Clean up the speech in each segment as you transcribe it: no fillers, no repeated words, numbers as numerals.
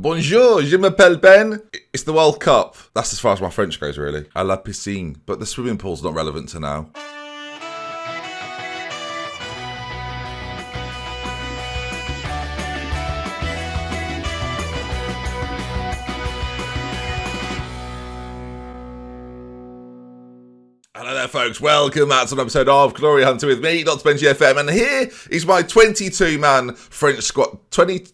Bonjour, je m'appelle Ben. It's the World Cup. That's as far as my French goes, really. À la piscine. But the swimming pool's not relevant to now. Hello there, folks. Welcome back to an episode of Glory Hunter with me, DoctorBenjyFM, and here is my 22-man French squad. 20,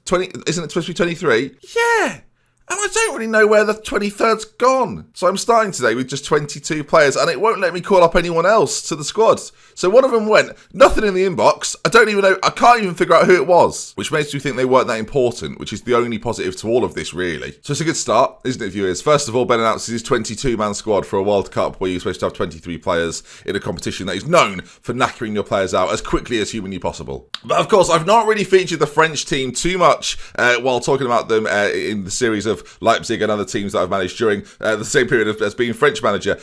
isn't it supposed to be 23? Yeah. And I don't really know where the 23rd's gone. So I'm starting today with just 22 players, and it won't let me call up anyone else to the squad. So one of them went, nothing in the inbox. I don't even know, I can't even figure out who it was, which makes me think they weren't that important, which is the only positive to all of this, really. So it's a good start, isn't it, viewers? First of all, Ben announces his 22-man squad for a World Cup where you're supposed to have 23 players in a competition that is known for knackering your players out as quickly as humanly possible. But of course, I've not really featured the French team too much while talking about them in the series of Leipzig and other teams that I've managed during the same period as being French manager.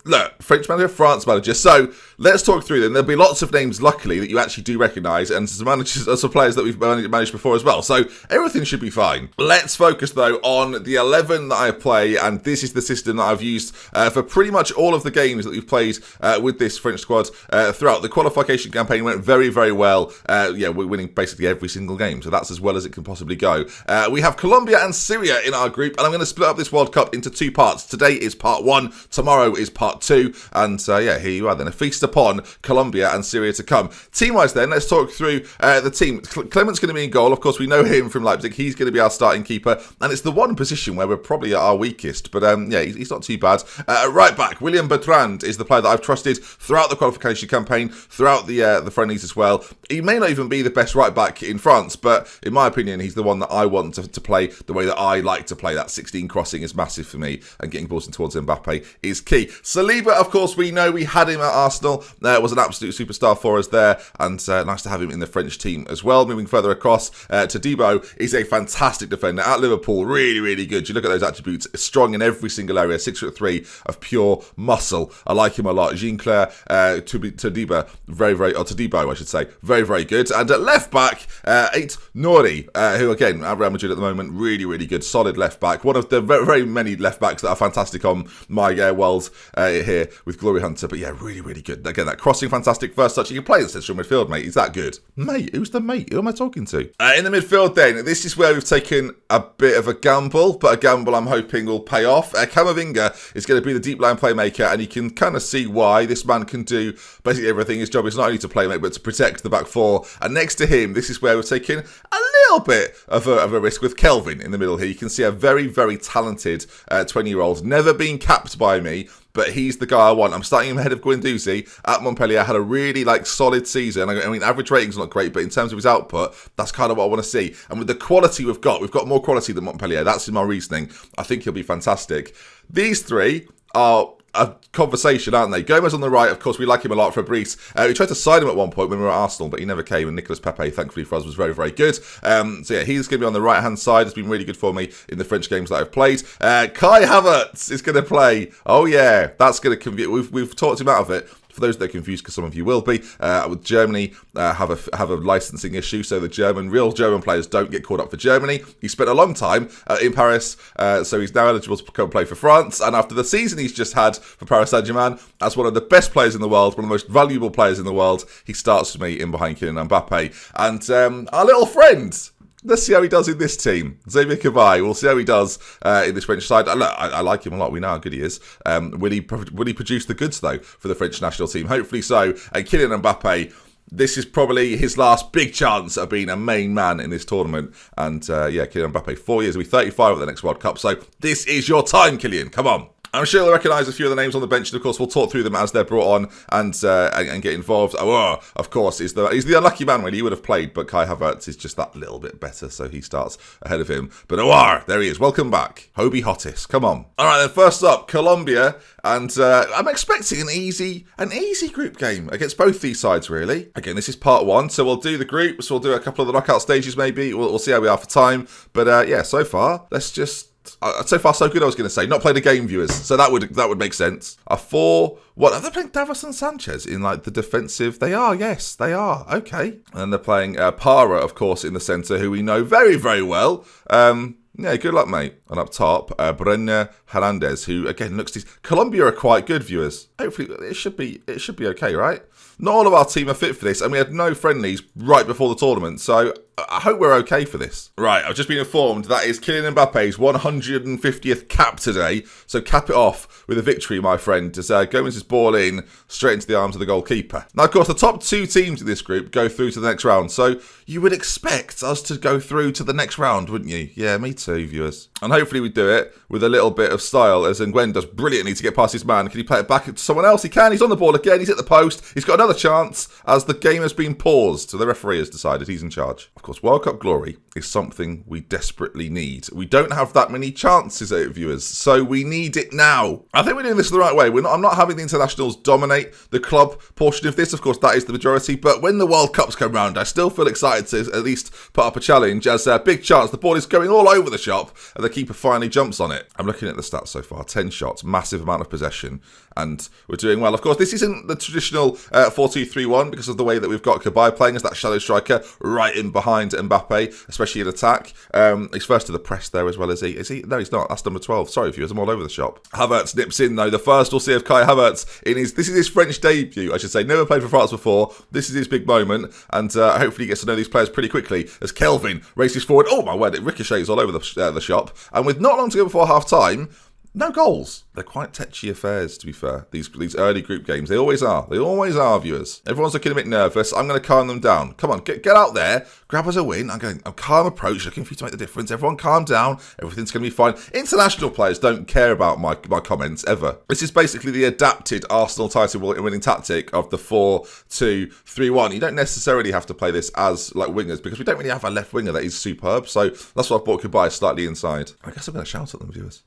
Look, French manager, France manager. So let's talk through them. There'll be lots of names, luckily, that you actually do recognise, and some managers, some players that we've managed before as well. So everything should be fine. Let's focus though on the 11 that I play, and this is the system that I've used for pretty much all of the games that we've played with this French squad throughout. The qualification campaign went very, very well. We're winning basically every single game, so that's as well as it can possibly go. We have Colombia and Syria in our group, and I'm going to split up this World Cup into two parts. Today is part 1, tomorrow is part 2, and here you are then, a feast upon Colombia and Syria to come. Team-wise then, let's talk through the team. Clement's going to be in goal. Of course, we know him from Leipzig. He's going to be our starting keeper, and it's the one position where we're probably at our weakest, but he's not too bad. Right back, William Bertrand is the player that I've trusted throughout the qualification campaign, throughout the friendlies as well. He may not even be the best right back in France, but in my opinion, he's the one that I want to play the way that I like to play. That 16 crossing is massive for me, and getting balls in towards Mbappe is key. Saliba, of course, we know we had him at Arsenal. Was an absolute superstar for us there, and nice to have him in the French team as well. Moving further across, Todibo is a fantastic defender at Liverpool. Really, really good. You look at those attributes, strong in every single area, 6'3" of pure muscle. I like him a lot. Jean-Claire Todibo, Todibo, I should say, very, very good. And at left back, Ait Nouri, who again at Real Madrid at the moment, really, really good, solid left back. One of the very, very many left backs that are fantastic on my world here with Glory Hunter. But yeah, really, really good. Again, that crossing, fantastic first touch. You can play in central midfield, mate. He's that good. Mate, who's the mate? Who am I talking to? In the midfield then, this is where we've taken a bit of a gamble, but a gamble I'm hoping will pay off. Camavinga is going to be the deep line playmaker, and you can kind of see why. This man can do basically everything. His job is not only to play, mate, but to protect the back four. And next to him, this is where we've taken a little bit of a risk with Kelvin in the middle here. You can see a very, very talented 20-year-old, never been capped by me, but he's the guy I want. I'm starting him ahead of Guendouzi at Montpellier. Had a really solid season. I mean, average rating's not great, but in terms of his output, that's kind of what I want to see. And with the quality we've got more quality than Montpellier. That's in my reasoning. I think he'll be fantastic. These three are a conversation, aren't they? Gomez on the right, of course, we like him a lot. Fabrice, we tried to sign him at one point when we were at Arsenal, but he never came, and Nicolas Pepe, thankfully for us, was very, very good. He's going to be on the right-hand side. It's been really good for me in the French games that I've played. Kai Havertz is going to play. Oh yeah, that's going to convert. We've talked him out of it. For those that are confused, because some of you will be, with Germany have a licensing issue, so the real German players don't get called up for Germany. He spent a long time in Paris, so he's now eligible to come play for France. And after the season he's just had for Paris Saint-Germain, as one of the best players in the world, one of the most valuable players in the world, he starts for me in behind Kylian Mbappe. And our little friend, let's see how he does in this team. Xavier Cabaye, we'll see how he does in this French side. Look, I like him a lot. We know how good he is. Will he produce the goods, though, for the French national team? Hopefully so. And Kylian Mbappe, this is probably his last big chance of being a main man in this tournament. And Kylian Mbappe, 4 years. He'll be 35 at the next World Cup. So this is your time, Kylian. Come on. I'm sure you'll recognise a few of the names on the bench, and of course we'll talk through them as they're brought on and get involved. Of course, he's the unlucky man, really. He would have played, but Kai Havertz is just that little bit better, so he starts ahead of him. But there he is. Welcome back. Hobie Hottis, come on. All right, then first up, Colombia, and I'm expecting an easy group game against both these sides, really. Again, this is part 1, so we'll do the groups, we'll do a couple of the knockout stages maybe, we'll see how we are for time. But so far, let's just... so far, so good, I was going to say. Not played a game, viewers. So that would make sense. A 4... What, are they playing Davison Sanchez in, the defensive? They are, yes, they are. Okay. And they're playing Para, of course, in the centre, who we know very, very well. Yeah, good luck, mate. And up top, Brenner Hernandez, who again looks. Colombia are quite good, viewers. Hopefully, it should be okay, right? Not all of our team are fit for this, and we had no friendlies right before the tournament, so I hope we're okay for this. Right, I've just been informed that is Kylian Mbappe's 150th cap today, so cap it off with a victory, my friend, as Gomez is ball in straight into the arms of the goalkeeper. Now, of course, the top 2 teams in this group go through to the next round, so you would expect us to go through to the next round, wouldn't you? Yeah, me too, viewers. And hopefully we do it with a little bit of style, as Nguyen does brilliantly to get past his man. Can he play it back to someone else? He can. He's on the ball again. He's at the post. He's got another chance as the game has been paused. So the referee has decided he's in charge. Of course, World Cup glory is something we desperately need. We don't have that many chances at it, viewers, so we need it now. I think we're doing this the right way. I'm not having the internationals dominate the club portion of this. Of course, that is the majority. But when the World Cups come round, I still feel excited to at least put up a challenge, as a big chance the ball is going all over the shop and the keeper finally jumps on it. I'm looking at the stats so far. 10 shots, massive amount of possession, and we're doing well. Of course, this isn't the traditional 4-2-3-1 because of the way that we've got Cabaye playing as that shadow striker right in behind Mbappe, especially in attack. He's first to the press there as well, is he? Is he? No, he's not. That's number 12. Sorry, viewers, I'm all over the shop. Havertz nips in, though. The first we'll see of Kai Havertz this is his French debut, I should say. Never played for France before. This is his big moment, and hopefully he gets to know these players pretty quickly as Kelvin races forward. Oh, my word, it ricochets all over the shop. And with not long to go before half-time, no goals. They're quite tetchy affairs, to be fair. These early group games, they always are. They always are, viewers. Everyone's looking a bit nervous. I'm going to calm them down. Come on, get out there. Grab us a win. I'm calm approach, looking for you to make the difference. Everyone calm down. Everything's going to be fine. International players don't care about my comments, ever. This is basically the adapted Arsenal title winning tactic of the 4-2-3-1. You don't necessarily have to play this as like wingers because we don't really have a left winger that is superb. So that's why I bought Cabaye slightly inside. I guess I'm going to shout at them, viewers.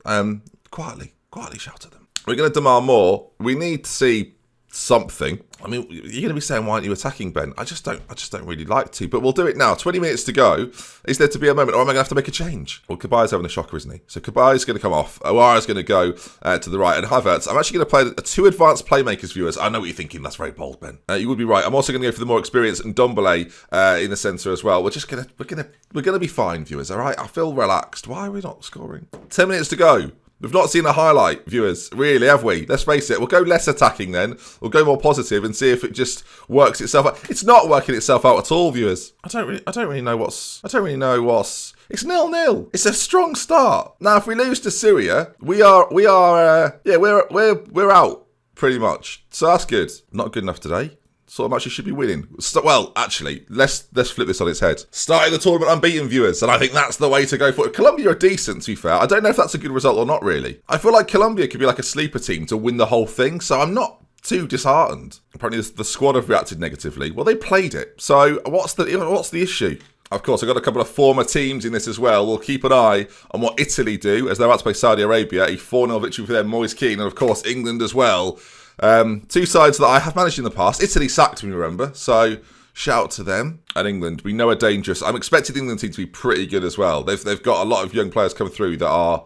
Quietly shout at them. We're going to demand more. We need to see something. I mean, you're going to be saying, why aren't you attacking, Ben? I just don't really like to, but we'll do it now. 20 minutes to go. Is there to be a moment, or am I going to have to make a change? Well, Cabaye's having a shocker, isn't he? So Cabaye's going to come off. Awara's going to go to the right, and Havertz. I'm actually going to play 2 advanced playmakers, viewers. I know what you're thinking. That's very bold, Ben. You would be right. I'm also going to go for the more experienced Ndombele in the centre as well. We're going to be fine, viewers. All right. I feel relaxed. Why are we not scoring? 10 minutes to go. We've not seen a highlight, viewers, really, have we? Let's face it. We'll go less attacking then. We'll go more positive and see if it just works itself out. It's not working itself out at all, viewers. I don't really know what's. It's 0-0. It's a strong start. Now, if we lose to Syria, we're out pretty much. So that's good. Not good enough today. Sort of actually should be winning. Well, actually, let's flip this on its head. Starting the tournament unbeaten, viewers, and I think that's the way to go for it. Colombia are decent, to be fair. I don't know if that's a good result or not, really. I feel like Colombia could be like a sleeper team to win the whole thing, so I'm not too disheartened. Apparently, the squad have reacted negatively. Well, they played it, so what's the issue? Of course, I've got a couple of former teams in this as well. We'll keep an eye on what Italy do, as they're about to play Saudi Arabia, a 4-0 victory for them, Moise Kean, and of course, England as well. 2 sides that I have managed in the past. Italy sacked me, remember, so shout out to them. And England, we know are dangerous. I'm expecting the England team to be pretty good as well. They've got a lot of young players coming through that are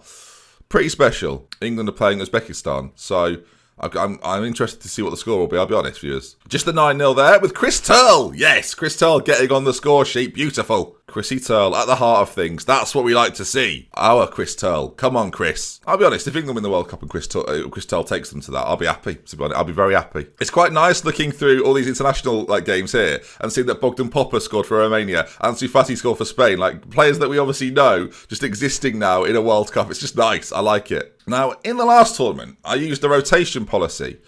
pretty special. England are playing Uzbekistan, so I'm interested to see what the score will be, I'll be honest, viewers. Just the 9-0 there with Chris Turl. Yes, Chris Turl getting on the score sheet. Beautiful. Chrissy Turl at the heart of things. That's what we like to see. Our Chris Turl. Come on, Chris. I'll be honest, if England win the World Cup and Chris Turl takes them to that, I'll be happy. To be honest, I'll be very happy. It's quite nice looking through all these international games here and seeing that Bogdan Popper scored for Romania and Ansu Fati scored for Spain. Like, players that we obviously know just existing now in a World Cup. It's just nice. I like it. Now, in the last tournament, I used a rotation policy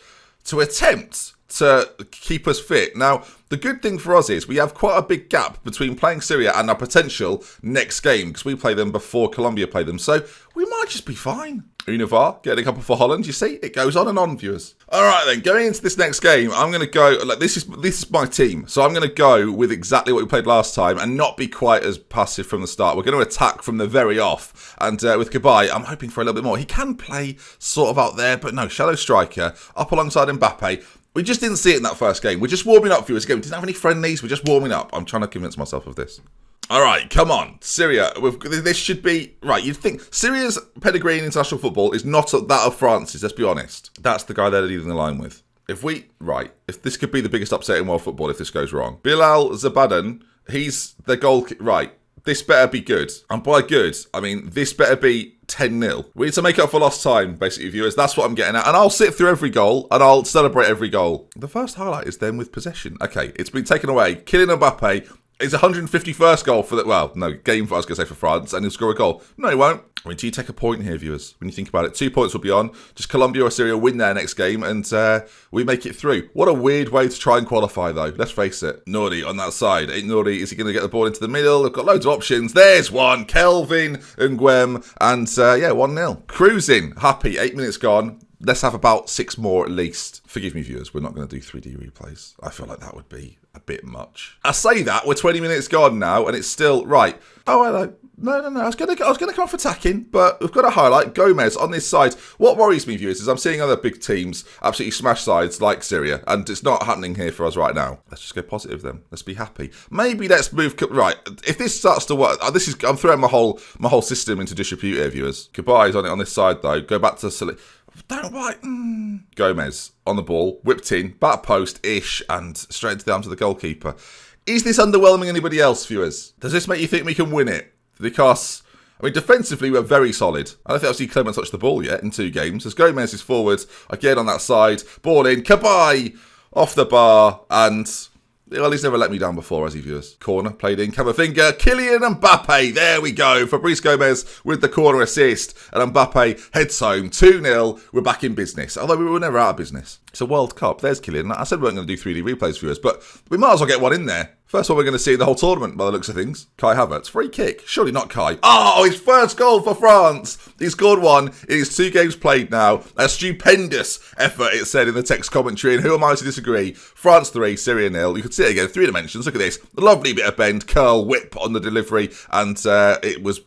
to attempt to keep us fit. Now, the good thing for us is we have quite a big gap between playing Syria and our potential next game because we play them before Colombia play them. So we might just be fine. Univar getting a couple for Holland. You see, it goes on, viewers. All right, then, going into this next game, I'm going to go, this is my team. So I'm going to go with exactly what we played last time and not be quite as passive from the start. We're going to attack from the very off. And with Cabaye, I'm hoping for a little bit more. He can play sort of out there, but no, shadow striker, up alongside Mbappe. We just didn't see it in that first game. We're just warming up, viewers. Again, we didn't have any friendlies. We're just warming up. I'm trying to convince myself of this. All right, come on. Syria. This should be... Right, you'd think... Syria's pedigree in international football is not that of France's, let's be honest. That's the guy they're leading the line with. If this could be the biggest upset in world football if this goes wrong. Bilal Zabadan, he's the goal... Right. This better be good. And by good, I mean this better be 10-0. We need to make up for lost time, basically, viewers. That's what I'm getting at. And I'll sit through every goal, and I'll celebrate every goal. The first highlight is them with possession. Okay, it's been taken away. Kylian Mbappe is 151st goal for the, well, no, game for, I was going to say, for France, and he'll score a goal. No, he won't. I mean, do you take a point here, viewers? When you think about it, 2 points will be on. Just Colombia or Syria win their next game, and we make it through. What a weird way to try and qualify, though. Let's face it. Nori on that side. Ain't Nori, is he going to get the ball into the middle? They've got loads of options. There's one. Kelvin Nguem, and yeah, 1-0. Cruising. Happy. 8 minutes gone. Let's have about 6 more at least. Forgive me, viewers, we're not going to do 3D replays. I feel like that would be a bit much. I say that, we're 20 minutes gone now, and it's still, right. Oh, hello. No. I was going to come off attacking, but we've got to highlight Gomez on this side. What worries me, viewers, is I'm seeing other big teams absolutely smash sides like Syria, and it's not happening here for us right now. Let's just go positive then. Let's be happy. Maybe let's move. Right, if this starts to work, I'm throwing my whole system into disrepute here, viewers. Goodbye's on it on this side though. Go back to don't bite. Gomez on the ball, whipped in, back post-ish, and straight into the arms of the goalkeeper. Is this underwhelming anybody else, viewers? Does this make you think we can win it? Because, I mean, defensively, we're very solid. I don't think I've seen Clement touch the ball yet in 2 games. As Gomez is forward, again on that side, ball in, Kabay, off the bar, and... well, he's never let me down before, has he, viewers? Corner, played in, Camavinga, Kylian Mbappe, there we go. Fabrice Gomez with the corner assist, and Mbappe heads home, 2-0, we're back in business. Although we were never out of business. It's a World Cup, there's Kylian. I said we weren't going to do 3D replays, viewers, but we might as well get one in there. First one we're going to see in the whole tournament, by the looks of things. Kai Havertz, free kick. Surely not Kai. Oh, his first goal for France. He scored one in his 2 games played now. A stupendous effort, it said in the text commentary. And who am I to disagree? France 3, Syria 0. You could see it again, 3 dimensions. Look at this. Lovely bit of bend, curl, whip on the delivery. And it was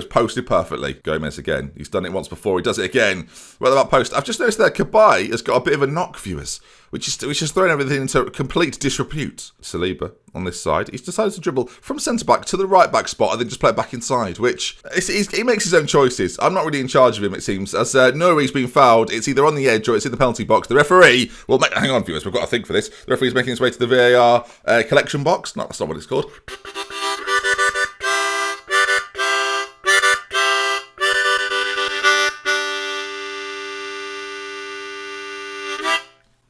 posted perfectly. Gomez again. He's done it once before. He does it again. Well, about post. I've just noticed that Kabay has got a bit of a knock, viewers, which is throwing everything into complete disrepute. Saliba on this side. He's decided to dribble from centre-back to the right-back spot and then just play it back inside, which he makes his own choices. I'm not really in charge of him, it seems. As Nuri's been fouled, it's either on the edge or it's in the penalty box. The referee will make... Hang on, viewers, we've got to think for this. The referee's making his way to the VAR collection box. No, that's not what it's called.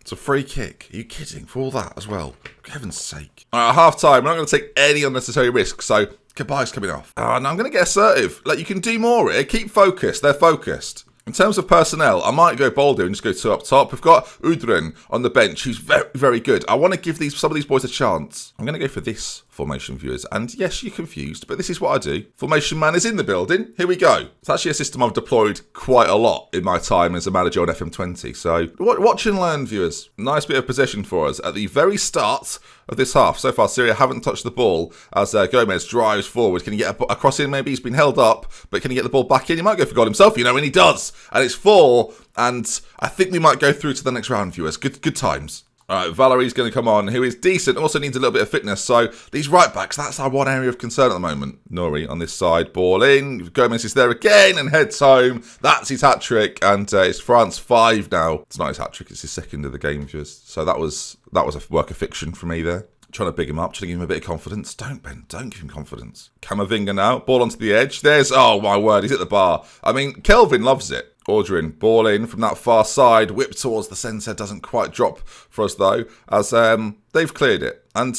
It's a free kick. Are you kidding? For all that as well? For heaven's sake. All right, at half-time, we're not going to take any unnecessary risks, so Kabay's coming off. Oh, no, I'm going to get assertive. Like, you can do more here. Keep focused. They're focused. In terms of personnel, I might go bold here and just go 2 up top. We've got Udren on the bench, who's very, very good. I want to give some of these boys a chance. I'm going to go for this formation, viewers. And yes, you're confused, but this is what I do. Formation man is in the building. Here we go. It's actually a system I've deployed quite a lot in my time as a manager on FM20. So watch and learn, viewers. Nice bit of possession for us at the very start of this half. So far, Syria haven't touched the ball as Gomez drives forward. Can he get a cross in? Maybe he's been held up, but can he get the ball back in? He might go for goal himself, and he does. And it's 4, and I think we might go through to the next round, viewers. Good times. All right, Valerie's going to come on, who is decent, also needs a little bit of fitness. So these right-backs, that's our one area of concern at the moment. Nori on this side, ball in. Gomez is there again and heads home. That's his hat-trick, and it's France 5 now. It's not his hat-trick, it's his second of the game, viewers. So that was a work of fiction for me there. Trying to big him up, trying to give him a bit of confidence. Don't, Ben, don't give him confidence. Camavinga now, ball onto the edge. There's, oh my word, he's at the bar. I mean, Kelvin loves it. Ordering, ball in from that far side, whip towards the centre, doesn't quite drop for us though, as they've cleared it. And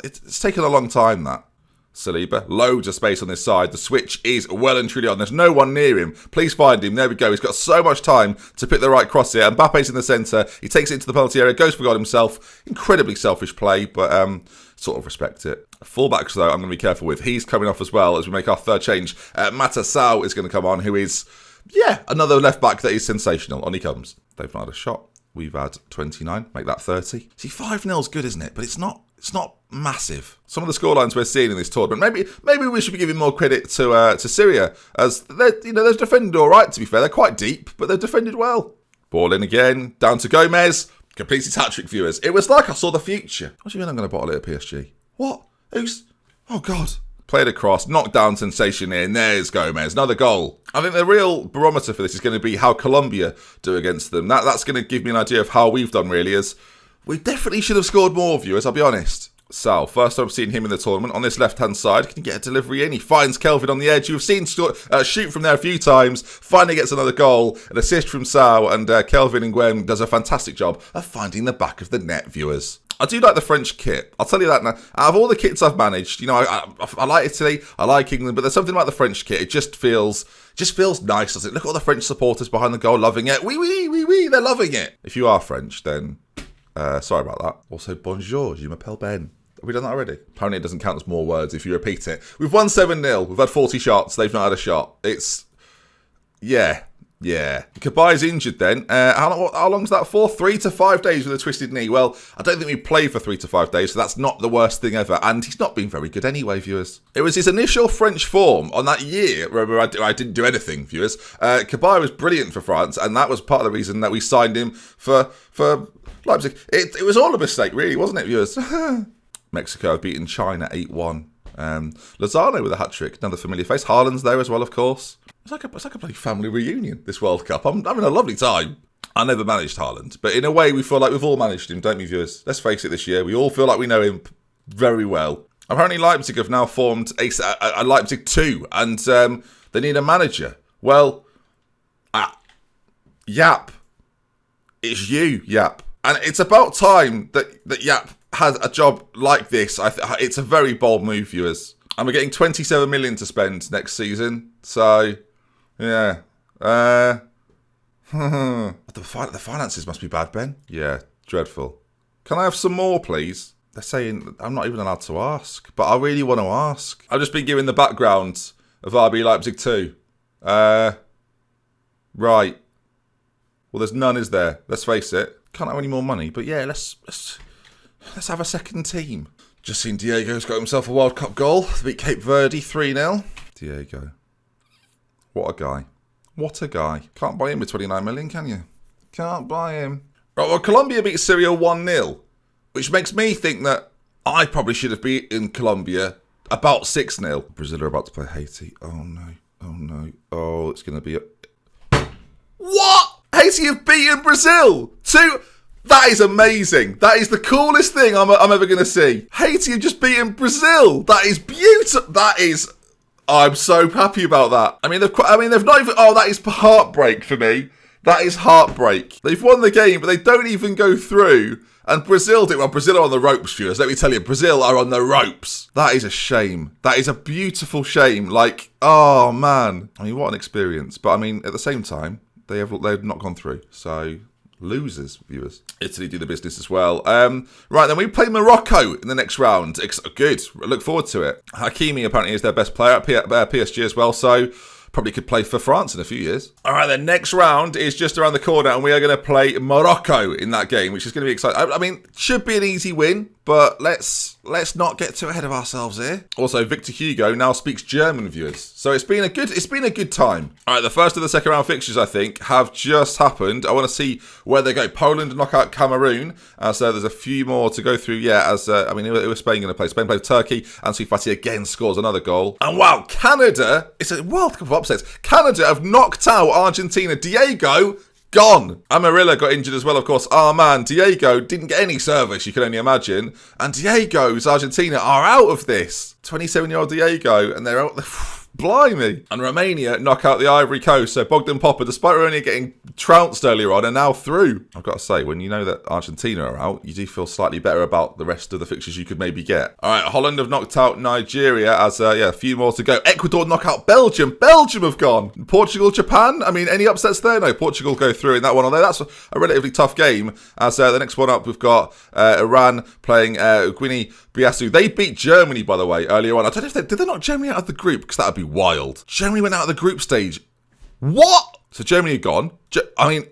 it's taken a long time, that. Saliba, loads of space on this side. The switch is well and truly on. There's no one near him. Please find him. There we go. He's got so much time to pick the right cross here. Mbappe's in the centre. He takes it into the penalty area, goes for God himself. Incredibly selfish play, but sort of respect it. Fullbacks, though, I'm going to be careful with. He's coming off as well as we make our third change. Mata Sao is going to come on, who is... yeah, another left-back that is sensational. On he comes. They've not had a shot. We've had 29. Make that 30. See, 5-0's good, isn't it? But it's not massive. Some of the scorelines we're seeing in this tournament, maybe we should be giving more credit to Syria, as they've defended all right, to be fair. They're quite deep, but they've defended well. Ball in again. Down to Gomez. Completes his hat-trick, viewers. It was like I saw the future. What do you mean I'm going to bottle it at PSG? What? Who's... oh, God. Played across, knocked down sensation in. There's Gomez, another goal. I think the real barometer for this is going to be how Colombia do against them. That's going to give me an idea of how we've done, really, as we definitely should have scored more, viewers, I'll be honest. Sal. First time I've seen him in the tournament. On this left-hand side, can he get a delivery in? He finds Kelvin on the edge. You've seen shoot from there a few times. Finally gets another goal. An assist from Sal. And Kelvin Nguyen does a fantastic job of finding the back of the net, viewers. I do like the French kit. I'll tell you that now. Out of all the kits I've managed, you know, I like Italy, I like England, but there's something about the French kit. It just feels nice, doesn't it? Look at all the French supporters behind the goal loving it. Oui, they're loving it. If you are French, then sorry about that. Also, bonjour, je m'appelle Ben. Have we done that already? Apparently it doesn't count as more words if you repeat it. We've won 7-0. We've had 40 shots. They've not had a shot. It's... Yeah. Kabai's injured then. How long's that for? 3 to 5 days with a twisted knee. Well, I don't think we play for 3 to 5 days, so that's not the worst thing ever. And he's not been very good anyway, viewers. It was his initial French form on that year where I didn't do anything, viewers. Kabai was brilliant for France, and that was part of the reason that we signed him for Leipzig. It was all a mistake, really, wasn't it, viewers? Mexico have beaten China 8-1. Lozano with a hat-trick, another familiar face. Haaland's there as well, of course. It's like a bloody family reunion, this World Cup. I'm having a lovely time. I never managed Haaland, but in a way we feel like we've all managed him, don't we, viewers? Let's face it, this year, we all feel like we know him very well. Apparently Leipzig have now formed a Leipzig 2, and they need a manager. Well, Yap. It's you, Yap. And it's about time that Yap has a job like this. It's a very bold move, viewers. And we're getting 27 million to spend next season. So, yeah. The finances must be bad, Ben. Yeah, dreadful. Can I have some more, please? They're saying I'm not even allowed to ask, but I really want to ask. I've just been given the background of RB Leipzig 2. Right. Well, there's none, is there? Let's face it. Can't have any more money, but yeah, let's have a second team. Just seen Diego's got himself a World Cup goal to beat Cape Verde 3-0. Diego. What a guy. What a guy. Can't buy him with 29 million, can you? Can't buy him. Right, well, Colombia beat Syria 1-0, which makes me think that I probably should have beaten Colombia about 6-0. Brazil are about to play Haiti. Oh, no. Oh, it's going to be a... What? Haiti have beaten Brazil 2... That is amazing. That is the coolest thing I'm ever going to see. Haiti have just beaten Brazil. That is beautiful. I'm so happy about that. I mean, they've not even... Oh, that is heartbreak for me. That is heartbreak. They've won the game, but they don't even go through. And Brazil did... Well, Brazil are on the ropes, viewers. Let me tell you, Brazil are on the ropes. That is a shame. That is a beautiful shame. Like, oh, man. I mean, what an experience. But, I mean, at the same time, they've not gone through. So... Losers, viewers. Italy do the business as well. Right, then we play Morocco in the next round. Good. I look forward to it. Hakimi apparently is their best player at PSG as well, so probably could play for France in a few years. All right, the next round is just around the corner, and we are going to play Morocco in that game, which is going to be exciting. I mean, should be an easy win, but let's not get too ahead of ourselves here. Also, Victor Hugo now speaks German, viewers. So it's been a good time. All right, the first of the second round fixtures, I think, have just happened. I want to see where they go. Poland knock out Cameroon. So there's a few more to go through. Yeah, it was Spain going to play. Spain played Turkey. Ansu Fati again scores another goal. And wow, Canada, it's a World Cup of upsets. Canada have knocked out Argentina. Diego, gone. Amarilla got injured as well, of course. Oh, man, Diego didn't get any service, you can only imagine. And Diego's Argentina are out of this. 27-year-old Diego, and they're out... Blimey. And Romania knock out the Ivory Coast. So Bogdan Popper, despite only getting trounced earlier on, are now through. I've got to say, when you know that Argentina are out, you do feel slightly better about the rest of the fixtures you could maybe get. All right, Holland have knocked out Nigeria as, a few more to go. Ecuador knock out Belgium. Belgium have gone. Portugal, Japan. I mean, any upsets there? No, Portugal go through in that one. Although that's a relatively tough game. As the next one up, we've got Iran playing Guinea-Bissau. They beat Germany, by the way, earlier on. I don't know if did they knock Germany out of the group? Because that would be wild. Germany went out of the group stage. What? So Germany are gone. I mean,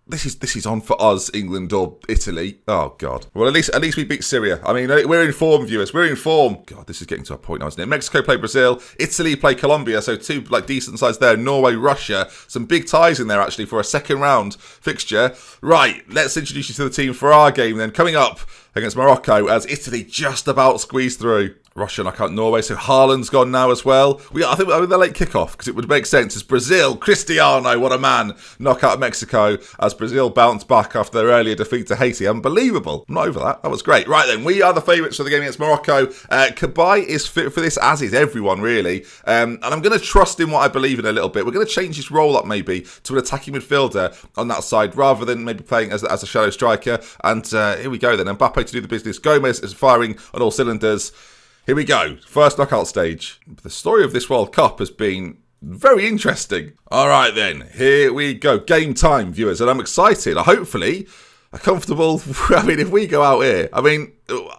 this is on for us, England or Italy. Oh God. Well, at least we beat Syria. I mean, we're in form, viewers. We're in form. God, this is getting to a point now, isn't it? Mexico play Brazil. Italy play Colombia. So two decent sides there. Norway, Russia. Some big ties in there actually for a second round fixture. Right. Let's introduce you to the team for our game then. Coming up against Morocco as Italy just about squeezed through. Russia knock out Norway, so Haaland's gone now as well. I think the late kickoff, because it would make sense. It's Brazil, Cristiano, what a man, knock out Mexico as Brazil bounce back after their earlier defeat to Haiti. Unbelievable. I'm not over that. That was great. Right then, we are the favourites for the game against Morocco. Kabai is fit for this, as is everyone, really. And I'm going to trust in what I believe in a little bit. We're going to change his role up maybe to an attacking midfielder on that side, rather than maybe playing as a shadow striker. And here we go then. Mbappe to do the business. Gomez is firing on all cylinders. Here we go. First knockout stage. The story of this World Cup has been very interesting. All right then, here we go. Game time, viewers, and I'm excited. Hopefully, a comfortable. I mean, if we go out here, I mean,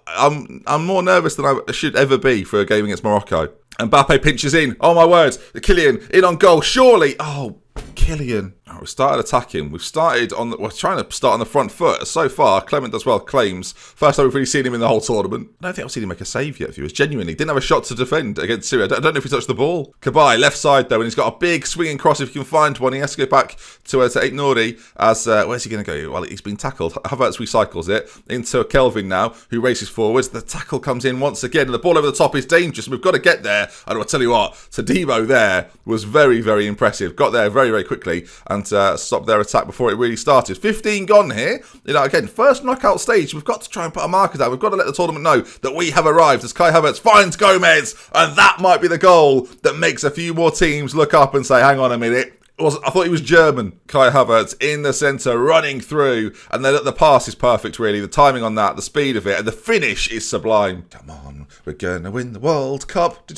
I'm more nervous than I should ever be for a game against Morocco. Mbappe pinches in. Oh my word, Kylian in on goal. Surely, oh. Kylian. Oh, we started attacking. We're trying to start on the front foot. So far, Clement does well, claims. First time we've really seen him in the whole tournament. I don't think I've seen him make a save yet, viewers. Genuinely. Didn't have a shot to defend against Syria. I don't know if he touched the ball. Kabai, left side though, and he's got a big swinging cross if he can find one. He has to go back to Nori as, where's he going to go? Well, he's been tackled. Havertz recycles it into Kelvin now, who races forwards. The tackle comes in once again, and the ball over the top is dangerous, and we've got to get there. And I'll tell you what, Todibo there was very, very impressive. Got there very, very quickly and stopped their attack before it really started. 15 gone here. You know, again, first knockout stage. We've got to try and put a marker down. We've got to let the tournament know that we have arrived as Kai Havertz finds Gomez, and that might be the goal that makes a few more teams look up and say, hang on a minute. I thought he was German, Kai Havertz, in the centre, running through, and then the pass is perfect, really. The timing on that, the speed of it, and the finish is sublime. Come on, we're gonna win the World Cup. Do.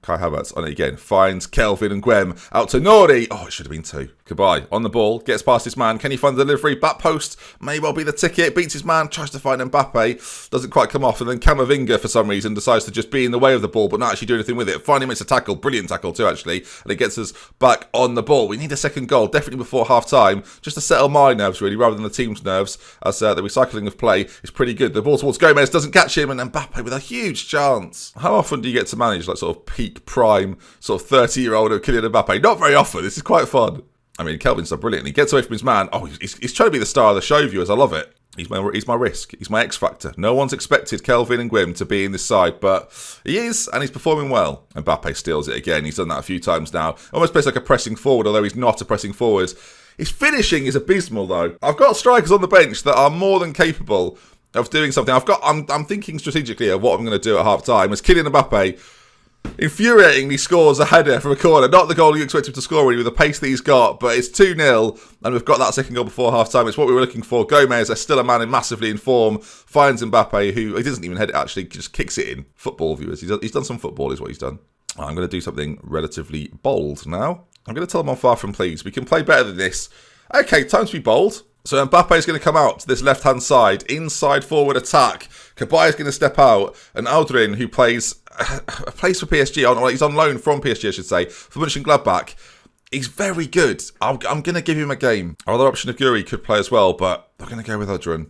Kai Havertz on it again, finds Kelvin and Guem out to Nori. Oh, it should have been two. Kabai on the ball, gets past his man. Can he find the delivery? Back post may well be the ticket. Beats his man, tries to find Mbappe. Doesn't quite come off. And then Camavinga, for some reason, decides to just be in the way of the ball, but not actually do anything with it. Finally makes a tackle. Brilliant tackle too, actually. And it gets us back on the ball. We need a second goal, definitely before half-time, just to settle my nerves, really, rather than the team's nerves, as the recycling of play is pretty good. The ball towards Gomez doesn't catch him, and Mbappe with a huge chance. How often do you get to manage, like, sort of peak prime, sort of 30-year-old Kylian Mbappe? Not very often. This is quite fun. I mean, Kelvin's done brilliantly. He gets away from his man. Oh, he's trying to be the star of the show, viewers. I love it. He's my risk. He's my X factor. No one's expected Kelvin and Guim to be in this side, but he is, and he's performing well. Mbappe steals it again. He's done that a few times now. Almost plays like a pressing forward, although he's not a pressing forward. His finishing is abysmal, though. I've got strikers on the bench that are more than capable of doing something. I'm thinking strategically of what I'm going to do at half time. As Kylian Mbappe infuriatingly scores a header from a corner. Not the goal you expect him to score really with the pace that he's got, but it's 2-0 and we've got that second goal before half-time. It's what we were looking for. Gomez is still a man massively in form, finds Mbappe, who he doesn't even head it, actually, just kicks it in. Football, viewers. He's done some football is what he's done. I'm going to do something relatively bold now. I'm going to tell him I'm far from pleased. We can play better than this. Okay, time to be bold. So Mbappe is going to come out to this left-hand side, inside forward attack. Kabai is going to step out, and Aldrin, who plays for PSG, he's on loan from PSG, I should say, for Mönchengladbach. He's very good. I'm going to give him a game. Our other option of Guri could play as well, but I'm going to go with Aldrin.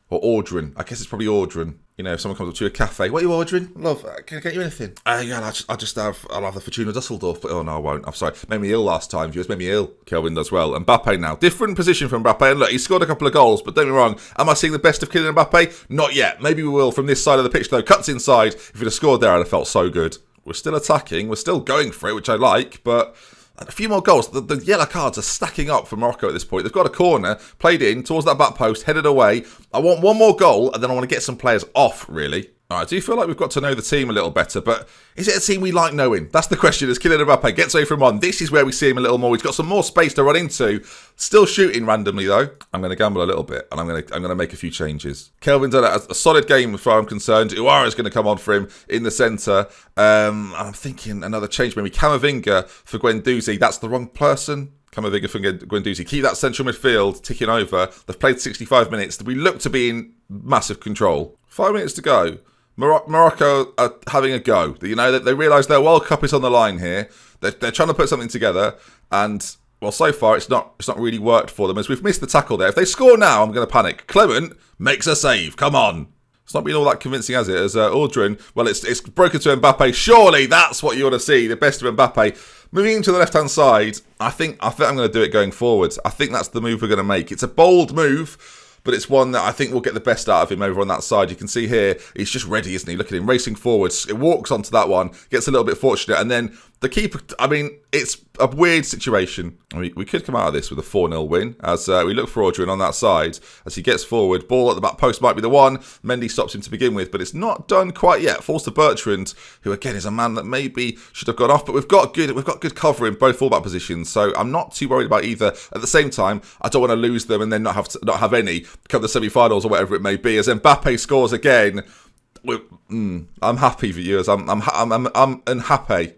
Or Audrin. I guess it's probably Audrin. You know, if someone comes up to a cafe, what are you ordering? Love, can I get you anything? Yeah, I'll have the Fortuna Dusseldorf, but oh no, I won't. I'm sorry. Made me ill last time, viewers. Made me ill. Kelvin does well. Mbappe now. Different position from Mbappe. And look, he scored a couple of goals, but don't get me wrong. Am I seeing the best of Kylian Mbappe? Not yet. Maybe we will from this side of the pitch, though. Cuts inside. If he'd have scored there, I'd have felt so good. We're still attacking. We're still going for it, which I like, but a few more goals. The yellow cards are stacking up for Morocco at this point. They've got a corner, played in towards that back post, headed away. I want one more goal, and then I want to get some players off, really. All right, I do feel like we've got to know the team a little better, but is it a team we like knowing? That's the question. As Kylian Mbappe gets away from one, this is where we see him a little more. He's got some more space to run into. Still shooting randomly, though. I'm going to gamble a little bit, and I'm going to make a few changes. Kelvin done a solid game as far as I'm concerned. Uara is going to come on for him in the centre. I'm thinking another change, maybe Camavinga for Guendouzi. That's the wrong person. Camavinga for Guendouzi. Keep that central midfield ticking over. They've played 65 minutes. We look to be in massive control. 5 minutes to go. Morocco are having a go. You know, they realise their World Cup is on the line here. They're trying to put something together, and well, so far it's not really worked for them. As we've missed the tackle there. If they score now, I'm going to panic. Clement makes a save. Come on. It's not been all that convincing, has it? As Audrin, well, it's broken to Mbappe. Surely that's what you want to see. The best of Mbappe. Moving into the left-hand side, I think I'm going to do it going forwards. I think that's the move we're going to make. It's a bold move, but it's one that I think will get the best out of him over on that side. You can see here, he's just ready, isn't he? Look at him racing forwards. It walks onto that one, gets a little bit fortunate, and then the keeper, I mean, it's a weird situation. We could come out of this with a 4-0 win as we look for RodeNT on that side as he gets forward. Ball at the back post might be the one. Mendy stops him to begin with, but it's not done quite yet. Falls to Bertrand, who again is a man that maybe should have gone off, but we've got good cover in both fullback positions, so I'm not too worried about either. At the same time, I don't want to lose them and then not have any come the semi-finals or whatever it may be. As Mbappe scores again, I'm happy, viewers. I'm unhappy.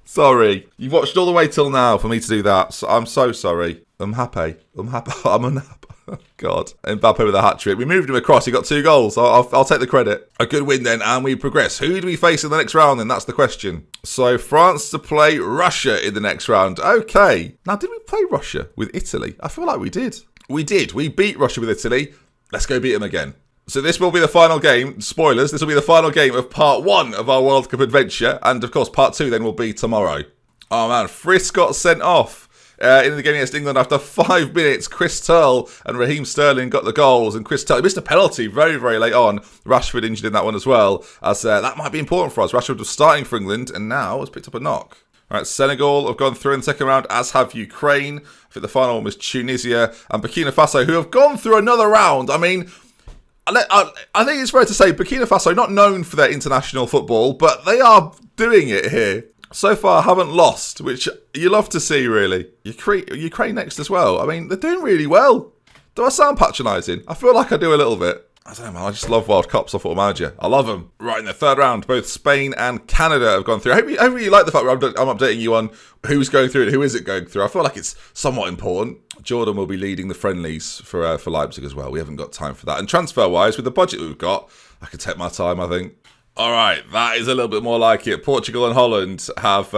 Sorry. You've watched all the way till now for me to do that. So I'm so sorry. I'm happy. I'm unhappy. God. Mbappe with a hat-trick. We moved him across. He got 2 goals. I'll take the credit. A good win then, and we progress. Who do we face in the next round then? That's the question. So France to play Russia in the next round. Okay. Now, did we play Russia with Italy? I feel like we did. We did. We beat Russia with Italy. Let's go beat them again. So this will be the final game. Spoilers, this will be the final game of part 1 of our World Cup adventure. And, of course, part 2 then will be tomorrow. Oh, man. Frisk got sent off in the game against England after 5 minutes. Chris Turl and Raheem Sterling got the goals. And Chris Turl missed a penalty very, very late on. Rashford injured in that one as well. As that might be important for us. Rashford was starting for England and now has picked up a knock. All right, Senegal have gone through in the second round, as have Ukraine. I think the final one was Tunisia and Burkina Faso, who have gone through another round. I mean, I think it's fair to say Burkina Faso, not known for their international football, but they are doing it here. So far, haven't lost, which you love to see, really. Ukraine next as well. I mean, they're doing really well. Do I sound patronising? I feel like I do a little bit. I don't know, man. I just love World Cups off Football Manager. I love them. Right, in the third round, both Spain and Canada have gone through. I hope you like the fact that I'm updating you on who's going through and who isn't going through. I feel like it's somewhat important. Jordan will be leading the friendlies for Leipzig as well. We haven't got time for that. And transfer-wise, with the budget we've got, I can take my time, I think. All right, that is a little bit more like it. Portugal and Holland have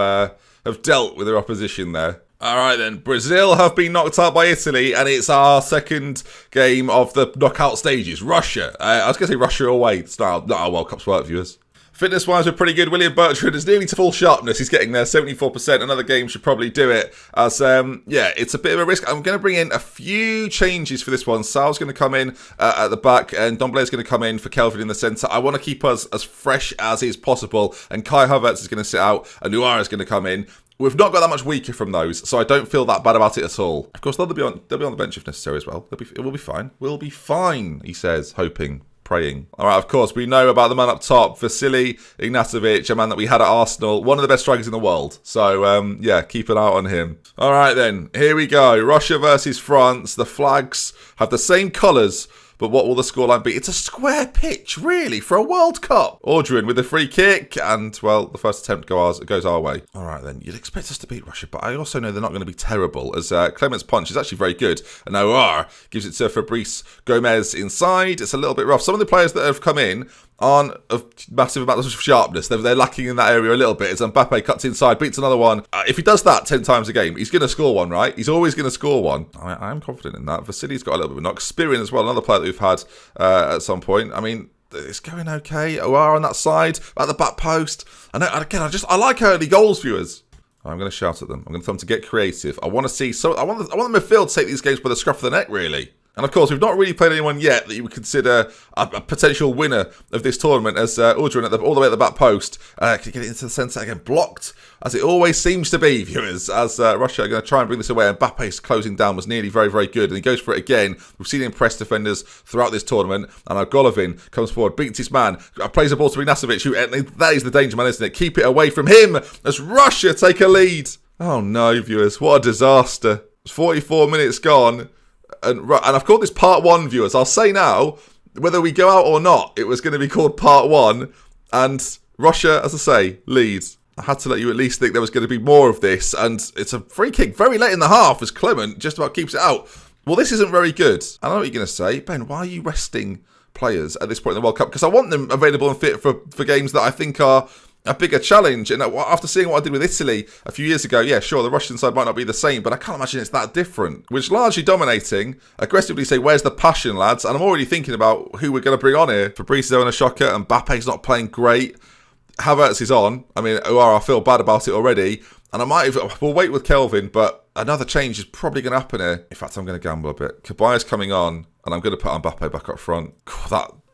dealt with their opposition there. All right, then. Brazil have been knocked out by Italy, and it's our second game of the knockout stages. Russia. I was going to say Russia away. It's not how World Cups work, viewers. Fitness-wise, we're pretty good. William Bertrand is nearly to full sharpness. He's getting there, 74%. Another game should probably do it. As, yeah, it's a bit of a risk. I'm going to bring in a few changes for this one. Sal's going to come in at the back, and Domble's going to come in for Kelvin in the centre. I want to keep us as fresh as is possible, and Kai Havertz is going to sit out, and Nuara is going to come in. We've not got that much weaker from those, so I don't feel that bad about it at all. Of course, they'll be on the bench if necessary as well. It will be fine. We'll be fine, he says, hoping. Praying. All right, of course, we know about the man up top, Vasily Ignatovic, a man that we had at Arsenal, one of the best strikers in the world. So, yeah, keep an eye on him. All right, then, here we go. Russia versus France. The flags have the same colours, but what will the scoreline be? It's a square pitch, really, for a World Cup. RodeNT with a free kick, and, well, the first attempt goes our way. All right, then. You'd expect us to beat Russia, but I also know they're not going to be terrible, as Clement's punch is actually very good. And Aouar gives it to Fabrice Gomez inside. It's a little bit rough. Some of the players that have come in aren't of massive amounts of sharpness. They're lacking in that area a little bit. As Mbappe cuts inside, beats another one. If he does that 10 times a game, he's going to score one, right? He's always going to score one. I am confident in that. Vasily's got a little bit of a knock. Spirin as well, another player that we've had at some point. I mean, it's going okay. OR on that side, at the back post. And again, I like early goals, viewers. I'm going to shout at them. I'm going to tell them to get creative. I want to see. I want the midfield to take these games by the scruff of the neck, really. And of course, we've not really played anyone yet that you would consider a potential winner of this tournament, as RodeNT all the way at the back post can get it into the centre again, blocked as it always seems to be, viewers. As Russia are going to try and bring this away, and Mbappe's closing down was nearly very, very good, and he goes for it again. We've seen him press defenders throughout this tournament, and Golovin comes forward, beats his man, plays the ball to Ignacevic, who that is the danger man, isn't it? Keep it away from him as Russia take a lead. Oh no, viewers, what a disaster! 44 minutes gone. And I've called this part 1, viewers. I'll say now, whether we go out or not, it was going to be called part 1. And Russia, as I say, leads. I had to let you at least think there was going to be more of this. And it's a free kick very late in the half as Clement just about keeps it out. Well, this isn't very good. I know what you're going to say. Ben, why are you resting players at this point in the World Cup? Because I want them available and fit for games that I think are a bigger challenge. And after seeing what I did with Italy a few years ago, yeah, sure, the Russian side might not be the same, but I can't imagine it's that different. Which largely dominating, aggressively say, where's the passion, lads? And I'm already thinking about who we're going to bring on here. Fabrizio and a shocker, and Mbappe's not playing great. Havertz is on. I mean, I feel bad about it already. And we'll wait with Kelvin, but another change is probably going to happen here. In fact, I'm going to gamble a bit. Cabaye's coming on, and I'm going to put Mbappe back up front.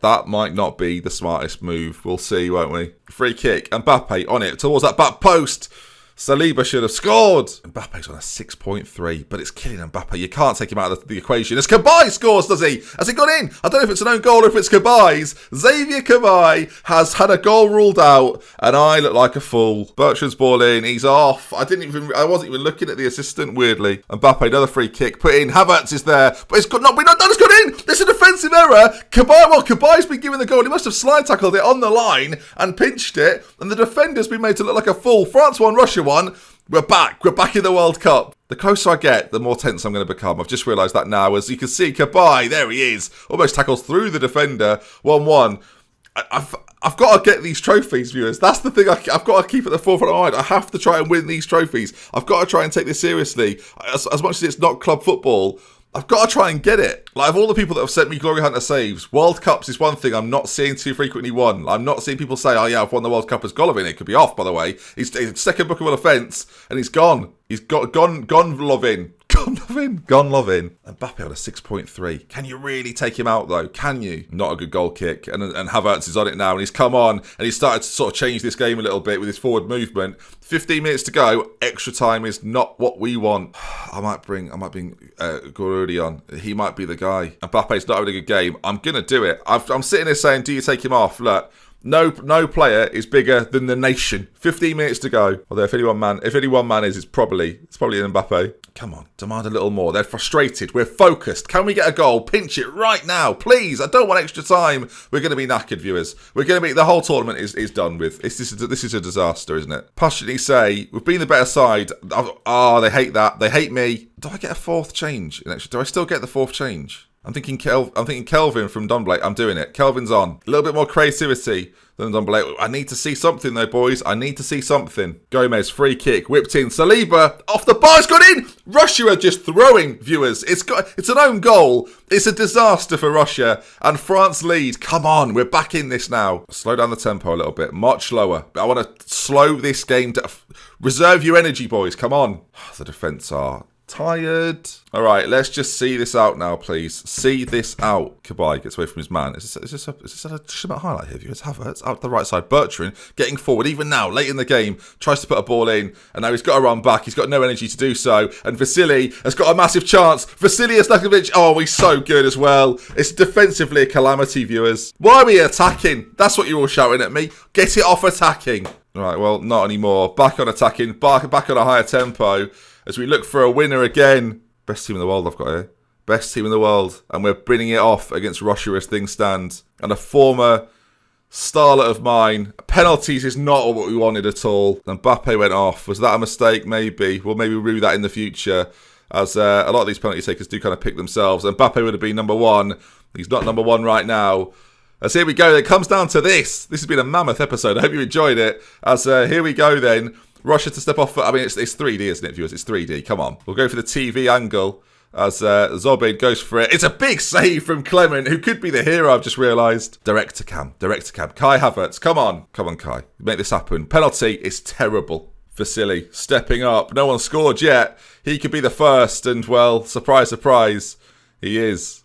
That might not be the smartest move. We'll see, won't we? Free kick. Mbappe on it towards that back post. Saliba should have scored. Mbappe's on a 6.3, but it's killing Mbappe. You can't take him out of the equation. As Cabaye scores, does he? Has it gone in? I don't know if it's an own goal or if it's Cabaye's. Xavier Cabaye has had a goal ruled out, and I look like a fool. Bertrand's ball in. He's off. I wasn't even looking at the assistant, weirdly. Mbappe, another free kick. Put in. Havertz is there, but it's not done. It's gone in. It's a defensive error. Cabaye's been given the goal. He must have slide tackled it on the line and pinched it, and the defender's been made to look like a fool. France won, Russia won. We're back in the World Cup. The closer I get, the more tense I'm going to become. I've just realised that now. As you can see, Cabaye, there he is. Almost tackles through the defender. 1-1. I've got to get these trophies, viewers. That's the thing I've got to keep at the forefront of my mind. I have to try and win these trophies. I've got to try and take this seriously. As much as it's not club football, I've got to try and get it. Like, of all the people that have sent me Glory Hunter saves, World Cups is one thing I'm not seeing too frequently won. I'm not seeing people say, oh yeah, I've won the World Cup as Golovin. It could be off, by the way. He's second bookable offence, and he's gone. He's gone Lovin. Gone Lovin. Mbappe on a 6.3. Can you really take him out, though? Can you? Not a good goal kick. And Havertz is on it now, and he's come on, and he's started to sort of change this game a little bit with his forward movement. 15 minutes to go. Extra time is not what we want. I might bring Gorudi on. He might be the guy. Mbappe's not having a good game. I'm going to do it. I'm sitting there saying, do you take him off? Look. No player is bigger than the nation. 15 minutes to go. Although if any one man is, it's probably Mbappe. Come on, demand a little more. They're frustrated. We're focused. Can we get a goal? Pinch it right now, please. I don't want extra time. We're going to be knackered, viewers. The whole tournament is done with. This is a disaster, isn't it? Passionately say we've been the better side. They hate that. They hate me. Do I get a fourth change? Do I still get the fourth change? I'm thinking Kelvin from Dunblake. I'm doing it. Kelvin's on. A little bit more creativity than Dunblake. I need to see something though, boys. I need to see something. Gomez, free kick, whipped in. Saliba, off the bar, it's gone in! Russia are just throwing, viewers. It's an own goal. It's a disaster for Russia. And France lead. Come on, we're back in this now. Slow down the tempo a little bit. Much slower. I want to slow this game down. Reserve your energy, boys. Come on. The defence are tired. All right, let's just see this out now, please. See this out. Cabaye gets away from his man. Is this a Shimmer highlight here, viewers? Havertz out the right side. Bertrand getting forward, even now, late in the game, tries to put a ball in, and now he's got to run back. He's got no energy to do so, and Vasily has got a massive chance. Vasily Aslakovic, oh, he's so good as well. It's defensively a calamity, viewers. Why are we attacking? That's what you're all shouting at me. Get it off attacking. All right, well, not anymore. Back on attacking, back on a higher tempo. As we look for a winner again. Best team in the world I've got here. Best team in the world. And we're bringing it off against Russia as things stand. And a former starlet of mine. Penalties is not what we wanted at all. And Mbappe went off. Was that a mistake? Maybe. We'll maybe review that in the future. As a lot of these penalty takers do kind of pick themselves. And Mbappe would have been number one. He's not number one right now. As here we go. It comes down to this. This has been a mammoth episode. I hope you enjoyed it. As here we go then. Russia to step off. I mean, it's 3D, isn't it, viewers? It's 3D. Come on. We'll go for the TV angle as Zobin goes for it. It's a big save from Clement, who could be the hero, I've just realised. Direct to cam. Kai Havertz. Come on, Kai. Make this happen. Penalty is terrible. Vasily stepping up. No one scored yet. He could be the first, and, well, surprise, surprise, he is.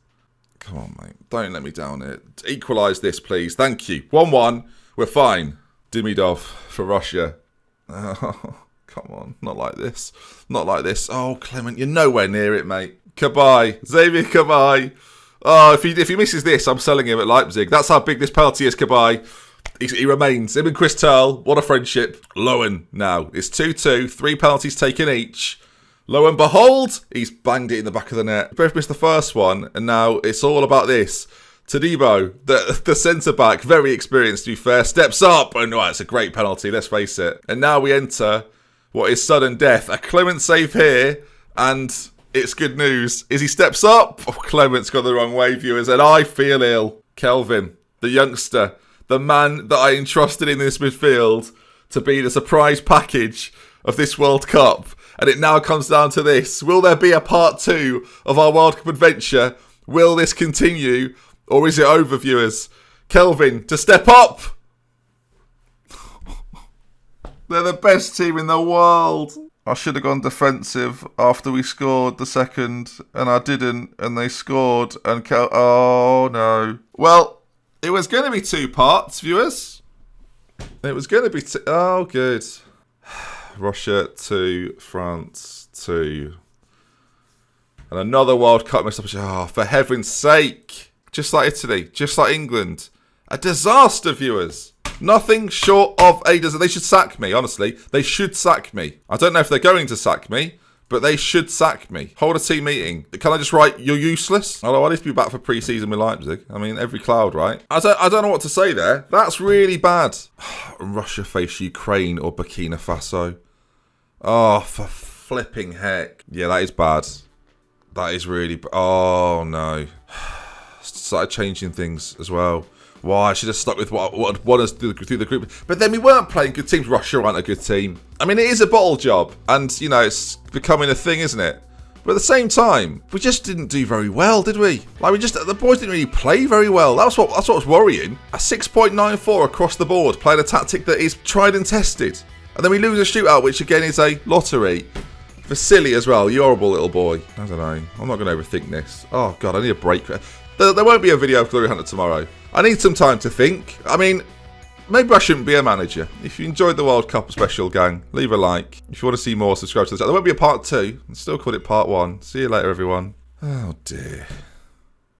Come on, mate. Don't let me down it. Equalise this, please. Thank you. 1-1. We're fine. Demidov for Russia. Oh, come on. Not like this. Not like this. Oh, Clement, you're nowhere near it, mate. Cabaye. Xavier Cabaye. Oh, if he misses this, I'm selling him at Leipzig. That's how big this penalty is, Cabaye. He remains. Him and Chris Turl. What a friendship. Lowen now. It's 2-2. 3 penalties taken each. Lo and behold, he's banged it in the back of the net. Both missed the first one, and now it's all about this. Todibo, the centre-back, very experienced to be fair, steps up, and it's a great penalty, let's face it. And now we enter what is sudden death. A Clement save here, and it's good news. As he steps up, Clement's gone the wrong way, viewers, and I feel ill. Kelvin, the youngster, the man that I entrusted in this midfield to be the surprise package of this World Cup. And it now comes down to this. Will there be a part 2 of our World Cup adventure? Will this continue? Or is it over, viewers? Kelvin to step up. They're the best team in the world. I should have gone defensive after we scored the second, and I didn't, and they scored, and oh no. Well, it was going to be 2 parts, viewers. It was going to be oh, good. Russia 2, France 2. And another World Cup messed up. Oh, for heaven's sake. Just like Italy, just like England. A disaster, viewers. Nothing short of a disaster. They should sack me, honestly. They should sack me. I don't know if they're going to sack me, but they should sack me. Hold a team meeting. Can I just write, you're useless? Although I need to be back for pre-season with Leipzig. I mean, every cloud, right? I don't know what to say there. That's really bad. Russia face Ukraine or Burkina Faso. Oh, for flipping heck. Yeah, that is bad. That is really... Oh, no. Started changing things as well. Why? I should have stuck with what won us through the group. But then we weren't playing good teams. Russia aren't a good team. I mean, it is a bottle job. And, you know, it's becoming a thing, isn't it? But at the same time, we just didn't do very well, did we? Like, the boys didn't really play very well. That's what was worrying. A 6.94 across the board, playing a tactic that is tried and tested. And then we lose a shootout, which again is a lottery. For silly as well, you horrible little boy. I don't know. I'm not going to overthink this. Oh, God, I need a break. There won't be a video of Glory Hunter tomorrow. I need some time to think. I mean, maybe I shouldn't be a manager. If you enjoyed the World Cup special, gang, leave a like. If you want to see more, subscribe to the channel. There won't be a part 2. I still call it part 1. See you later, everyone. Oh, dear.